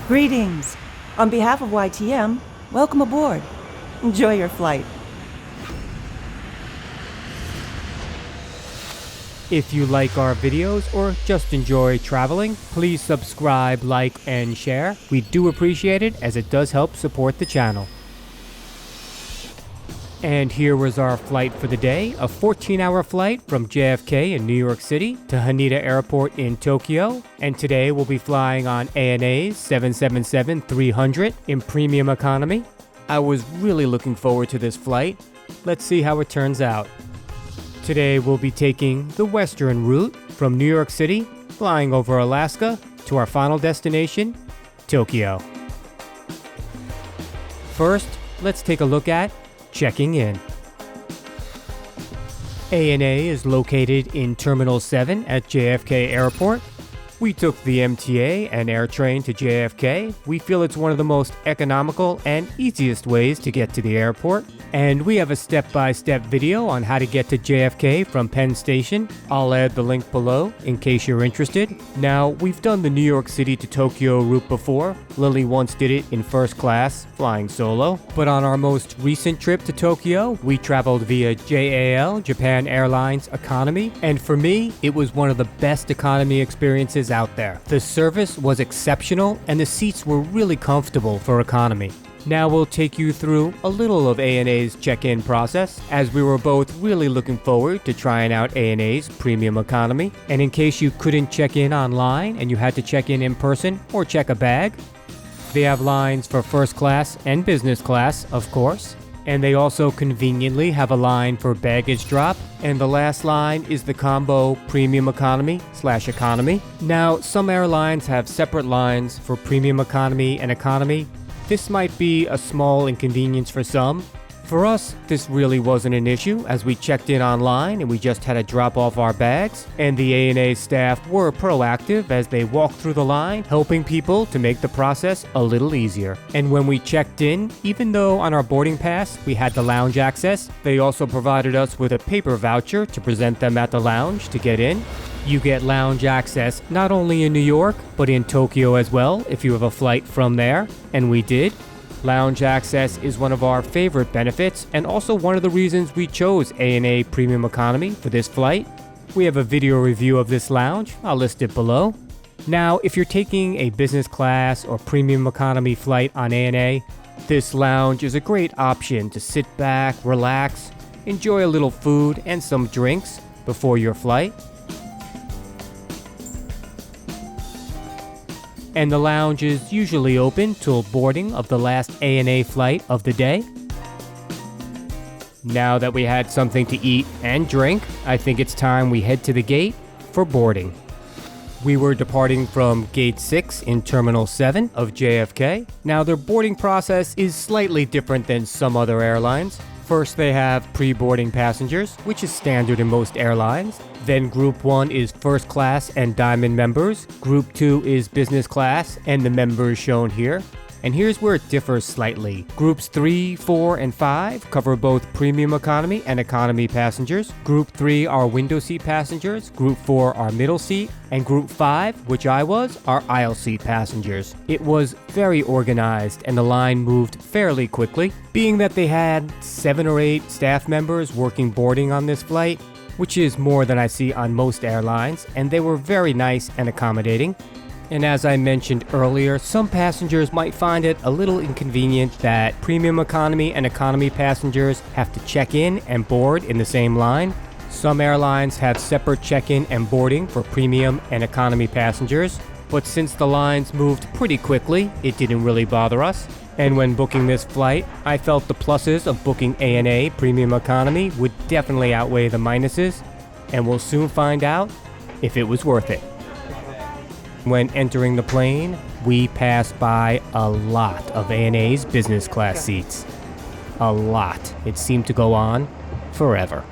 Greetings! On behalf of YTM, welcome aboard. Enjoy your flight. If you like our videos or just enjoy traveling, please subscribe, like, and share. We do appreciate it as it does help support the channel. And here was our flight for the day, a 14-hour flight from JFK in New York City to Haneda Airport in Tokyo. And today we'll be flying on ANA's 777-300 in premium economy. I was really looking forward to this flight. Let's see how it turns out. Today we'll be taking the western route from New York City, flying over Alaska to our final destination, Tokyo. First, let's take a look at checking in. ANA is located in Terminal 7 at JFK Airport. We took the MTA and AirTrain to JFK. We feel it's one of the most economical and easiest ways to get to the airport. And we have a step-by-step video on how to get to JFK from Penn Station. I'll add the link below in case you're interested. Now, we've done the New York City to Tokyo route before. Lily once did it in first class, flying solo. But on our most recent trip to Tokyo, we traveled via JAL, Japan Airlines Economy. And for me, it was one of the best economy experiences out there. The service was exceptional and the seats were really comfortable for economy. Now we'll take you through a little of ANA's check-in process, as we were both really looking forward to trying out ANA's premium economy. And in case you couldn't check in online and you had to check in person or check a bag, they have lines for first class and business class, of course. And they also conveniently have a line for baggage drop. And the last line is the combo premium economy/economy. Now, some airlines have separate lines for premium economy and economy. This might be a small inconvenience for some. For us, this really wasn't an issue, as we checked in online and we just had to drop off our bags. And the ANA staff were proactive as they walked through the line, helping people to make the process a little easier. And when we checked in, even though on our boarding pass we had the lounge access, they also provided us with a paper voucher to present them at the lounge to get in. You get lounge access not only in New York, but in Tokyo as well if you have a flight from there, and we did. Lounge access is one of our favorite benefits and also one of the reasons we chose ANA Premium Economy for this flight. We have a video review of this lounge, I'll list it below. Now, if you're taking a business class or premium economy flight on ANA, this lounge is a great option to sit back, relax, enjoy a little food and some drinks before your flight. And the lounge is usually open till boarding of the last ANA flight of the day. Now that we had something to eat and drink, I think it's time we head to the gate for boarding. We were departing from Gate 6 in Terminal 7 of JFK. Now, their boarding process is slightly different than some other airlines. First, they have pre-boarding passengers, which is standard in most airlines. Then Group 1 is first class and diamond members. Group 2 is business class and the members shown here. And here's where it differs slightly. Groups 3, 4, and 5 cover both premium economy and economy passengers. Group 3 are window seat passengers. Group 4 are middle seat. And Group 5, which I was, are aisle seat passengers. It was very organized and the line moved fairly quickly. Being that they had 7 or 8 staff members working boarding on this flight, which is more than I see on most airlines, and they were very nice and accommodating. And as I mentioned earlier, some passengers might find it a little inconvenient that premium economy and economy passengers have to check in and board in the same line. Some airlines have separate check-in and boarding for premium and economy passengers, but since the lines moved pretty quickly, it didn't really bother us. And when booking this flight, I felt the pluses of booking ANA Premium Economy would definitely outweigh the minuses, and we'll soon find out if it was worth it. When entering the plane, we passed by a lot of ANA's business class seats. A lot. It seemed to go on forever.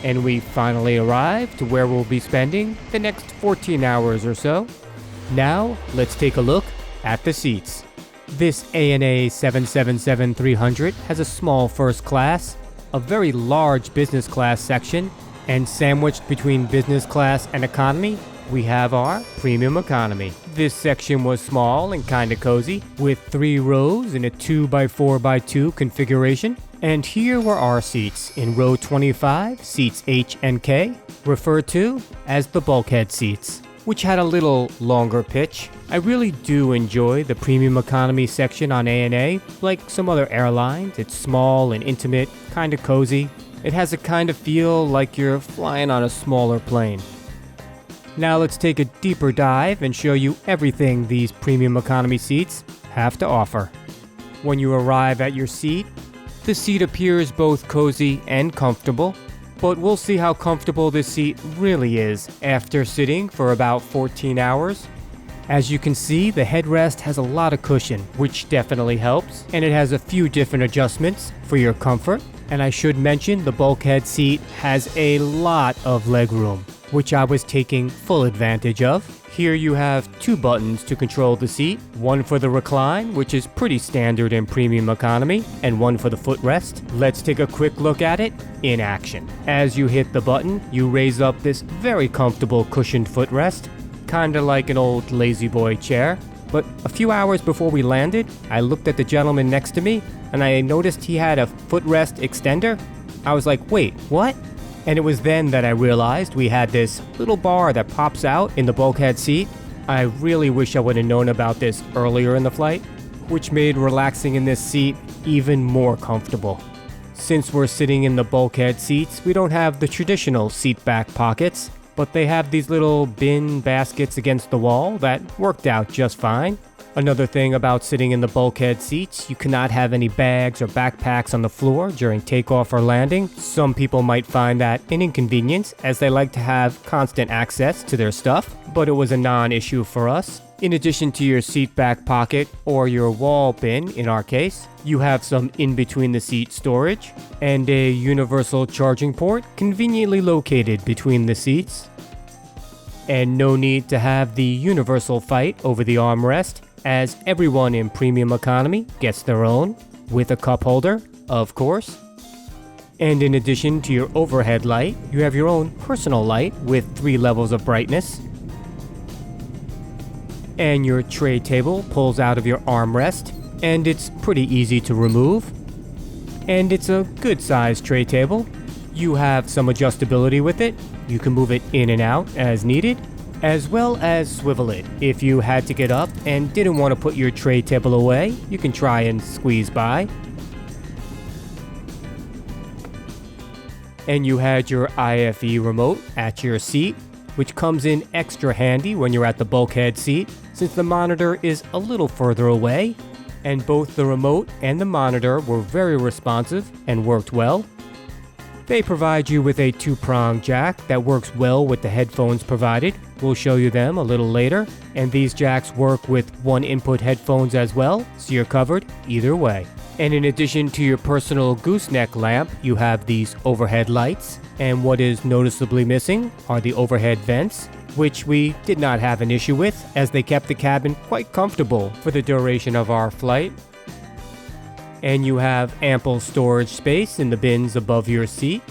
And we finally arrived to where we'll be spending the next 14 hours or so. Now, let's take a look at the seats. This ANA 777-300 has a small first class, a very large business class section, and sandwiched between business class and economy, we have our premium economy. This section was small and kinda cozy, with 3 rows in a 2x4x2 configuration. And here were our seats. In row 25, seats H and K, referred to as the bulkhead seats, which had a little longer pitch. I really do enjoy the premium economy section on ANA. Like some other airlines, it's small and intimate, kinda cozy. It has a kind of feel like you're flying on a smaller plane. Now let's take a deeper dive and show you everything these premium economy seats have to offer. When you arrive at your seat, the seat appears both cozy and comfortable, but we'll see how comfortable this seat really is after sitting for about 14 hours. As you can see, the headrest has a lot of cushion, which definitely helps, and it has a few different adjustments for your comfort. And I should mention the bulkhead seat has a lot of legroom, which I was taking full advantage of. Here you have 2 buttons to control the seat, one for the recline, which is pretty standard in premium economy, and one for the footrest. Let's take a quick look at it in action. As you hit the button, you raise up this very comfortable cushioned footrest, kinda like an old lazy boy chair. But a few hours before we landed, I looked at the gentleman next to me, and I noticed he had a footrest extender. I was like, wait, what? And it was then that I realized we had this little bar that pops out in the bulkhead seat. I really wish I would have known about this earlier in the flight, which made relaxing in this seat even more comfortable. Since we're sitting in the bulkhead seats, we don't have the traditional seat back pockets, but they have these little bin baskets against the wall that worked out just fine. Another thing about sitting in the bulkhead seats, you cannot have any bags or backpacks on the floor during takeoff or landing. Some people might find that an inconvenience, as they like to have constant access to their stuff, but it was a non-issue for us. In addition to your seat back pocket, or your wall bin in our case, you have some in-between-the-seat storage, and a universal charging port conveniently located between the seats. And no need to have the universal fight over the armrest, as everyone in premium economy gets their own, with a cup holder, of course. And in addition to your overhead light, you have your own personal light with 3 levels of brightness. And your tray table pulls out of your armrest, and it's pretty easy to remove. And it's a good sized tray table. You have some adjustability with it. You can move it in and out as needed, as well as swivel it. If you had to get up and didn't want to put your tray table away, you can try and squeeze by. And you had your IFE remote at your seat, which comes in extra handy when you're at the bulkhead seat, since the monitor is a little further away, and both the remote and the monitor were very responsive and worked well. They provide you with a 2-prong jack that works well with the headphones provided. We'll show you them a little later. And these jacks work with 1-input headphones as well, so you're covered either way. And in addition to your personal gooseneck lamp, you have these overhead lights. And what is noticeably missing are the overhead vents, which we did not have an issue with, as they kept the cabin quite comfortable for the duration of our flight. And you have ample storage space in the bins above your seat.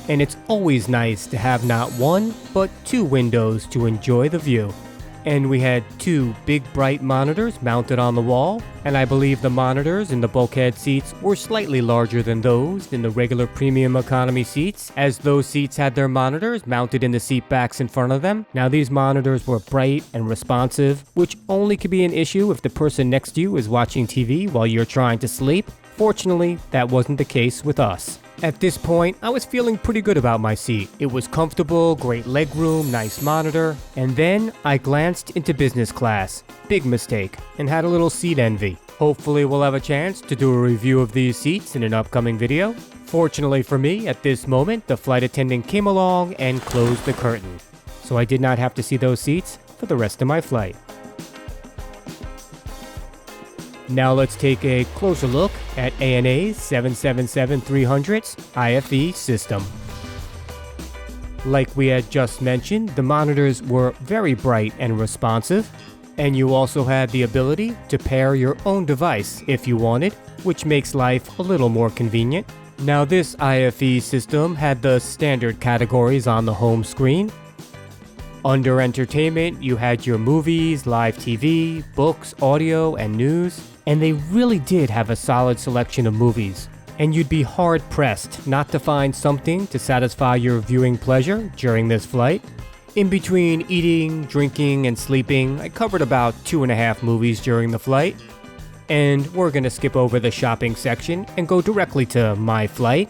And it's always nice to have not 1, but 2 windows to enjoy the view. And we had 2 big bright monitors mounted on the wall, and I believe the monitors in the bulkhead seats were slightly larger than those in the regular premium economy seats, as those seats had their monitors mounted in the seat backs in front of them. Now these monitors were bright and responsive, which only could be an issue if the person next to you is watching TV while you're trying to sleep. Fortunately, that wasn't the case with us. At this point, I was feeling pretty good about my seat. It was comfortable, great legroom, nice monitor, and then I glanced into business class. Big mistake, and had a little seat envy. Hopefully we'll have a chance to do a review of these seats in an upcoming video. Fortunately for me, at this moment, the flight attendant came along and closed the curtain, so I did not have to see those seats for the rest of my flight. Now let's take a closer look at ANA's 777-300's IFE system. Like we had just mentioned, the monitors were very bright and responsive, and you also had the ability to pair your own device if you wanted, which makes life a little more convenient. Now this IFE system had the standard categories on the home screen. Under entertainment, you had your movies, live TV, books, audio, and news, and they really did have a solid selection of movies. And you'd be hard-pressed not to find something to satisfy your viewing pleasure during this flight. In between eating, drinking, and sleeping, I covered about 2.5 movies during the flight. And we're gonna skip over the shopping section and go directly to my flight.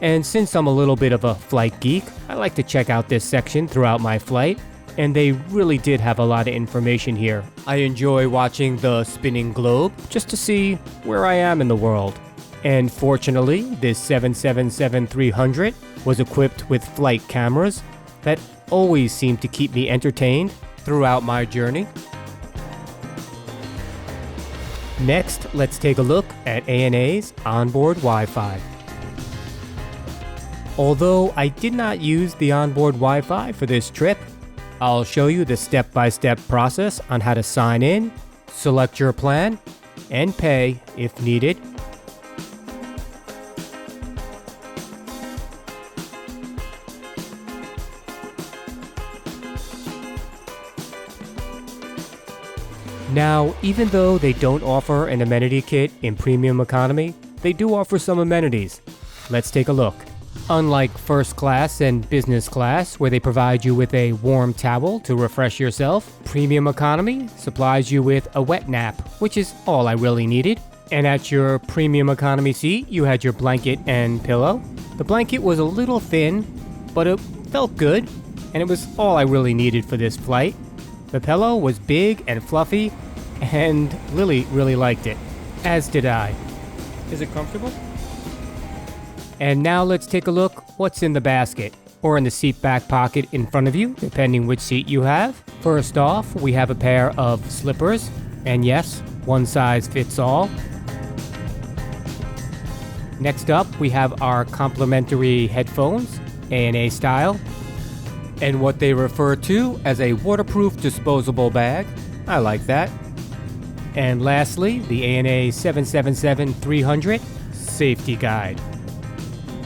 And since I'm a little bit of a flight geek, I like to check out this section throughout my flight. And they really did have a lot of information here. I enjoy watching the spinning globe just to see where I am in the world. And fortunately, this 777-300 was equipped with flight cameras that always seemed to keep me entertained throughout my journey. Next, let's take a look at ANA's onboard Wi-Fi. Although I did not use the onboard Wi-Fi for this trip, I'll show you the step-by-step process on how to sign in, select your plan, and pay if needed. Now, even though they don't offer an amenity kit in premium economy, they do offer some amenities. Let's take a look. Unlike first class and business class, where they provide you with a warm towel to refresh yourself, premium economy supplies you with a wet nap, which is all I really needed. And at your premium economy seat, you had your blanket and pillow. The blanket was a little thin, but it felt good, and it was all I really needed for this flight. The pillow was big and fluffy, and Lily really liked it, as did I. Is it comfortable? And now let's take a look what's in the basket, or in the seat back pocket in front of you, depending which seat you have. First off, we have a pair of slippers, and yes, one size fits all. Next up, we have our complimentary headphones, ANA style, and what they refer to as a waterproof disposable bag. I like that. And lastly, the ANA 777-300 safety guide.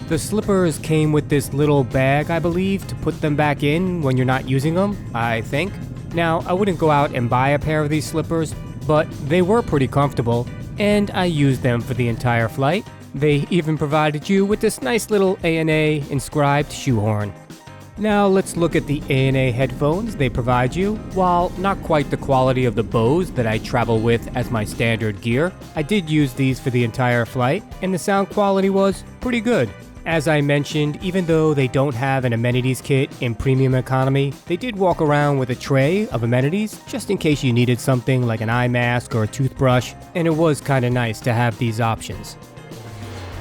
The slippers came with this little bag, I believe, to put them back in when you're not using them, I think. Now, I wouldn't go out and buy a pair of these slippers, but they were pretty comfortable, and I used them for the entire flight. They even provided you with this nice little ANA inscribed shoehorn. Now let's look at the ANA headphones they provide you. While not quite the quality of the Bose that I travel with as my standard gear, I did use these for the entire flight, and the sound quality was pretty good. As I mentioned, even though they don't have an amenities kit in premium economy, they did walk around with a tray of amenities just in case you needed something like an eye mask or a toothbrush, and it was kinda nice to have these options.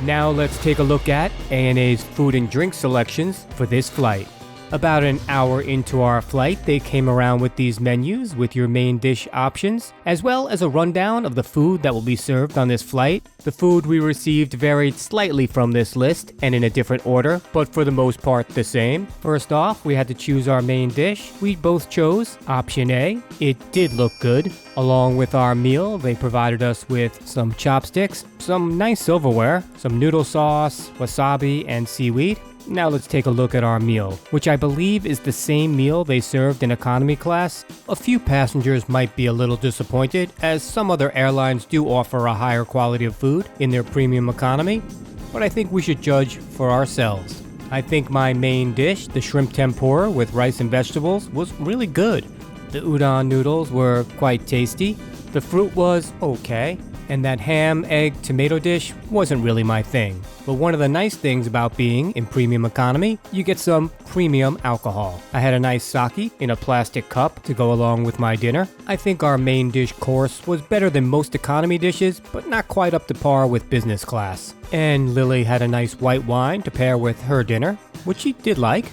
Now let's take a look at ANA's food and drink selections for this flight. About an hour into our flight, they came around with these menus with your main dish options, as well as a rundown of the food that will be served on this flight. The food we received varied slightly from this list and in a different order, but for the most part the same. First off, we had to choose our main dish. We both chose option A. It did look good. Along with our meal, they provided us with some chopsticks, some nice silverware, some noodle sauce, wasabi, and seaweed. Now let's take a look at our meal, which I believe is the same meal they served in economy class. A few passengers might be a little disappointed, as some other airlines do offer a higher quality of food in their premium economy, but I think we should judge for ourselves. I think my main dish, the shrimp tempura with rice and vegetables, was really good. The udon noodles were quite tasty. The fruit was okay. And that ham, egg, tomato dish wasn't really my thing. But one of the nice things about being in premium economy, you get some premium alcohol. I had a nice sake in a plastic cup to go along with my dinner. I think our main dish course was better than most economy dishes, but not quite up to par with business class. And Lily had a nice white wine to pair with her dinner, which she did like.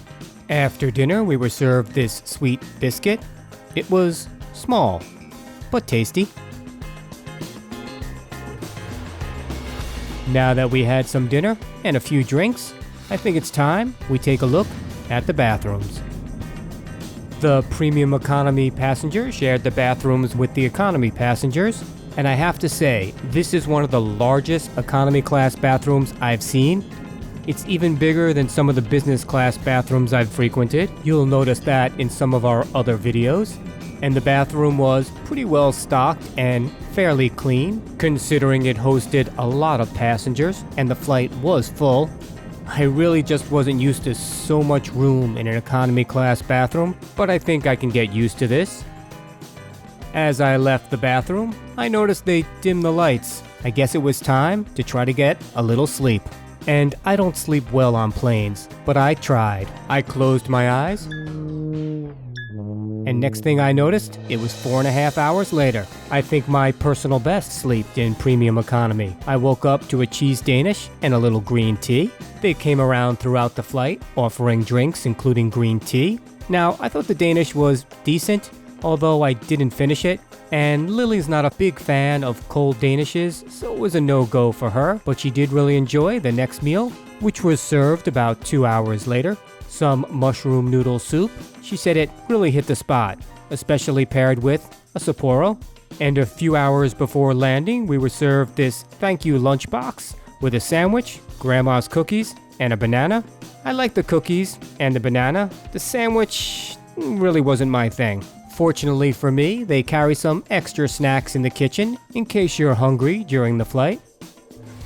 After dinner, we were served this sweet biscuit. It was small, but tasty. Now that we had some dinner and a few drinks, I think it's time we take a look at the bathrooms. The premium economy passengers shared the bathrooms with the economy passengers, and I have to say, this is one of the largest economy class bathrooms I've seen. It's even bigger than some of the business class bathrooms I've frequented. You'll notice that in some of our other videos. And the bathroom was pretty well stocked and fairly clean, considering it hosted a lot of passengers and the flight was full. I really just wasn't used to so much room in an economy class bathroom, but I think I can get used to this. As I left the bathroom, I noticed they dimmed the lights. I guess it was time to try to get a little sleep. And I don't sleep well on planes, but I tried. I closed my eyes, and next thing I noticed, it was 4.5 hours later. I think my personal best sleep in premium economy. I woke up to a cheese Danish and a little green tea. They came around throughout the flight, offering drinks including green tea. Now, I thought the Danish was decent, although I didn't finish it. And Lily's not a big fan of cold Danishes, so it was a no-go for her, but she did really enjoy the next meal, which was served about 2 hours later. Some mushroom noodle soup. She said it really hit the spot, especially paired with a Sapporo. And a few hours before landing, we were served this thank you lunchbox with a sandwich, grandma's cookies, and a banana. I liked the cookies and the banana. The sandwich really wasn't my thing. Fortunately for me, they carry some extra snacks in the kitchen in case you're hungry during the flight.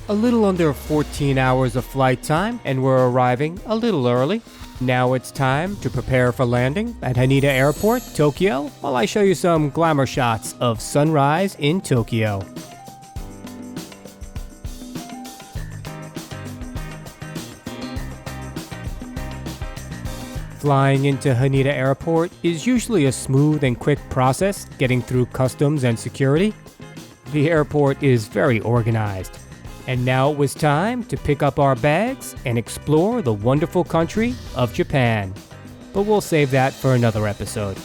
A little under 14 hours of flight time, and we're arriving a little early. Now it's time to prepare for landing at Haneda Airport, Tokyo, while I show you some glamour shots of sunrise in Tokyo. Flying into Haneda Airport is usually a smooth and quick process getting through customs and security. The airport is very organized. And now it was time to pick up our bags and explore the wonderful country of Japan. But we'll save that for another episode.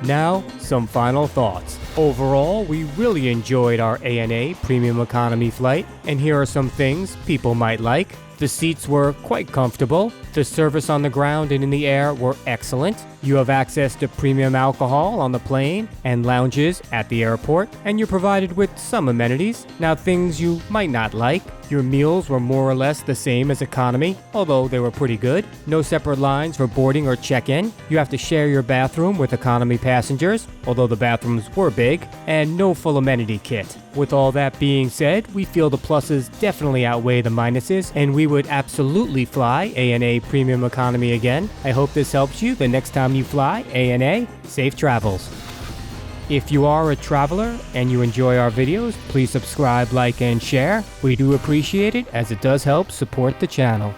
Now, some final thoughts. Overall, we really enjoyed our ANA Premium Economy flight, and here are some things people might like. The seats were quite comfortable. The service on the ground and in the air were excellent. You have access to premium alcohol on the plane and lounges at the airport, and you're provided with some amenities. Now, things you might not like. Your meals were more or less the same as economy, although they were pretty good. No separate lines for boarding or check-in. You have to share your bathroom with economy passengers, although the bathrooms were big, and no full amenity kit. With all that being said, we feel the pluses definitely outweigh the minuses, and we would absolutely fly ANA Premium Economy again. I hope this helps you the next time you fly ANA. Safe travels. If you are a traveler and you enjoy our videos, please subscribe, like, and share. We do appreciate it as it does help support the channel.